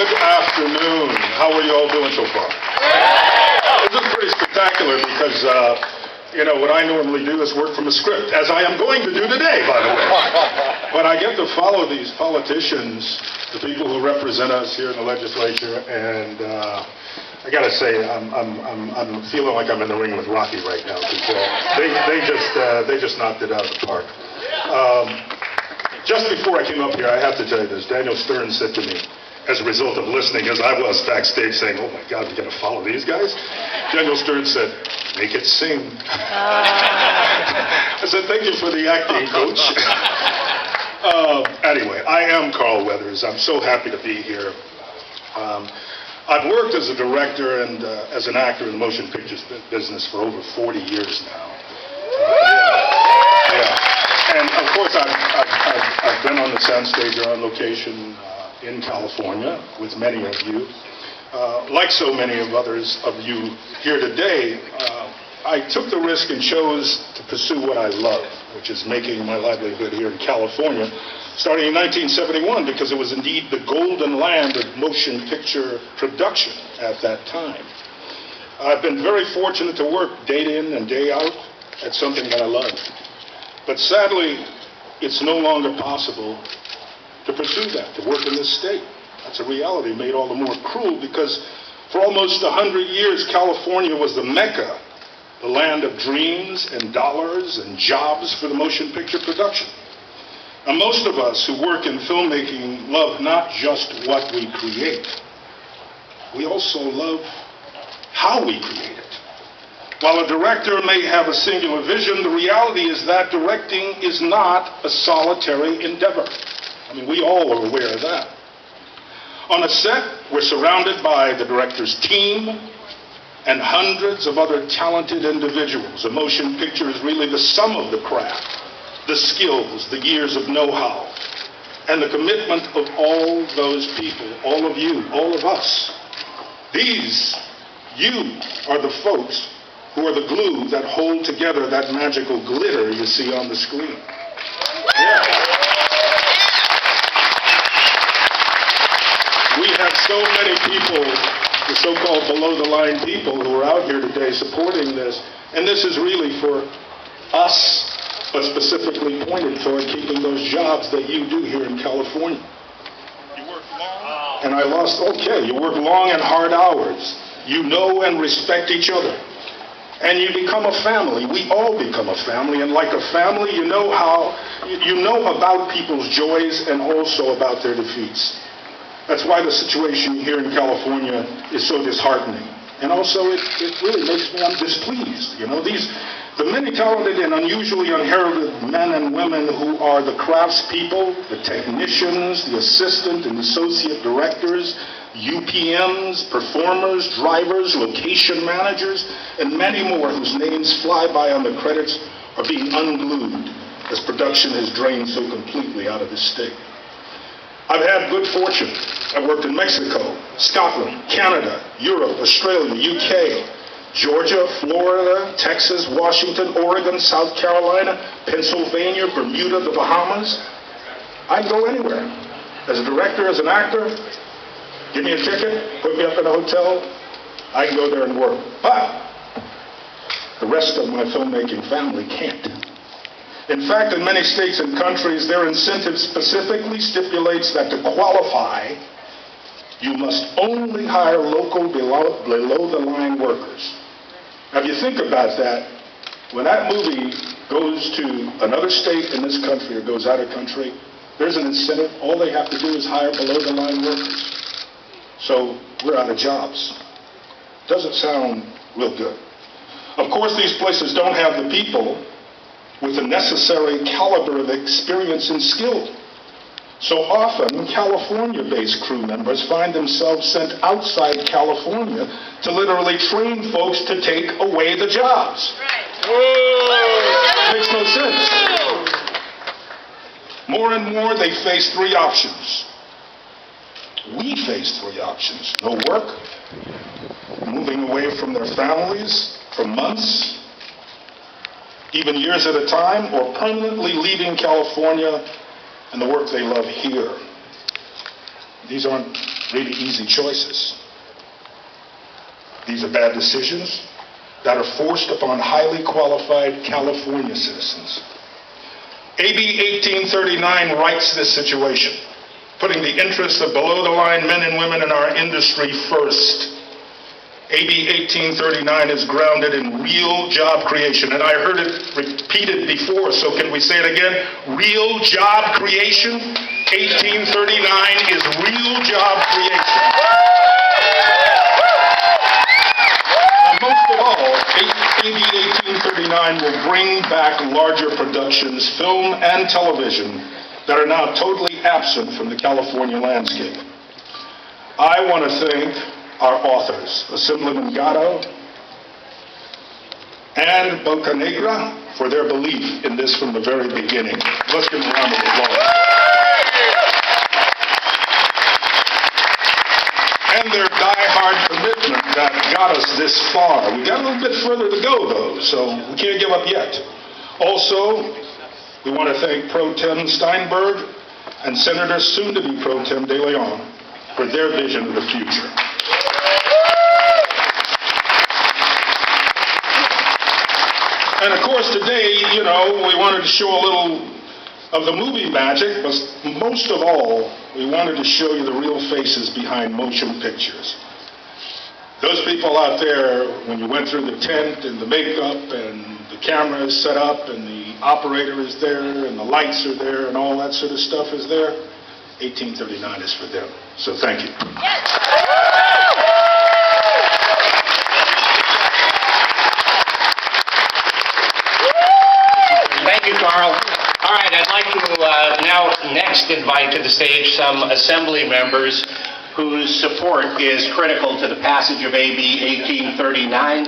Good afternoon. How are you all doing so far? This is pretty spectacular because, what I normally do is work from a script, as I am going to do today, by the way. But I get to follow these politicians, the people who represent us here in the legislature, and I got to say, I'm feeling like I'm in the ring with Rocky right now. They just knocked it out of the park. Just before I came up here, I have to tell you this. Daniel Stern said to me, as a result of listening, as I was backstage saying, oh my God, we got to follow these guys? Daniel Stern said, make it sing. I said, thank you for the acting, coach. Anyway, I am Carl Weathers. I'm so happy to be here. I've worked as a director and as an actor in the motion pictures business for over 40 years now. And of course, I've been on the soundstage or on location in California with many of you. Like so many of others of you here today, I took the risk and chose to pursue what I love, which is making my livelihood here in California, starting in 1971, because it was indeed the golden land of motion picture production at that time. I've been very fortunate to work day in and day out at something that I love. But sadly, it's no longer possible to pursue that, to work in this state. That's a reality made all the more cruel because for almost 100 years, California was the Mecca, the land of dreams and dollars and jobs for the motion picture production. Now, most of us who work in filmmaking love not just what we create, we also love how we create it. While a director may have a singular vision, the reality is that directing is not a solitary endeavor. I mean, we all are aware of that. On a set, we're surrounded by the director's team and hundreds of other talented individuals. A motion picture is really the sum of the craft, the skills, the years of know-how, and the commitment of all those people, all of you, all of us. You are the folks who are the glue that hold together that magical glitter you see on the screen. Yeah. We have so many people, the so-called below-the-line people who are out here today supporting this, and this is really for us, but specifically pointed toward keeping those jobs that you do here in California. You work long, and you work long and hard hours. You know and respect each other. And you become a family. We all become a family. And like a family, you know about people's joys and also about their defeats. That's why the situation here in California is so disheartening. And also, it really makes me displeased. The many talented and unusually unheralded men and women who are the craftspeople, the technicians, the assistant and associate directors, UPMs, performers, drivers, location managers, and many more whose names fly by on the credits are being unglued as production has drained so completely out of this state. I've had good fortune. I've worked in Mexico, Scotland, Canada, Europe, Australia, UK, Georgia, Florida, Texas, Washington, Oregon, South Carolina, Pennsylvania, Bermuda, the Bahamas. I can go anywhere. As a director, as an actor, give me a ticket, put me up in a hotel, I can go there and work. But the rest of my filmmaking family can't. In fact, in many states and countries, their incentive specifically stipulates that to qualify, you must only hire local below-the-line workers. Now, if you think about that, when that movie goes to another state in this country or goes out of country, there's an incentive. All they have to do is hire below-the-line workers. So we're out of jobs. Doesn't sound real good. Of course, these places don't have the people with the necessary caliber of experience and skill. So often, California-based crew members find themselves sent outside California to literally train folks to take away the jobs. Right. Makes no sense. More and more, they face three options. We face three options. No work, moving away from their families for months, even years at a time, or permanently leaving California and the work they love here. These aren't really easy choices. These are bad decisions that are forced upon highly qualified California citizens. AB 1839 rights this situation, putting the interests of below-the-line men and women in our industry first. AB 1839 is grounded in real job creation, and I heard it repeated before, so can we say it again? Real job creation. 1839 is real job creation. And most of all, AB 1839 will bring back larger productions, film and television, that are now totally absent from the California landscape. I want to thank our authors, Assemblyman Gatto and Bocanegra, for their belief in this from the very beginning. Let's give them a round of applause. And their die-hard commitment that got us this far. We got a little bit further to go, though, so we can't give up yet. Also, we want to thank Pro Tem Steinberg and Senator soon-to-be Pro Tem De Leon for their vision of the future. And of course, today, we wanted to show a little of the movie magic, but most of all, we wanted to show you the real faces behind motion pictures. Those people out there, when you went through the tent and the makeup and the camera is set up and the operator is there and the lights are there and all that sort of stuff is there, 1839 is for them. So thank you. Thank you, Carl. All right, I'd like to now next invite to the stage some Assembly members whose support is critical to the passage of AB 1839.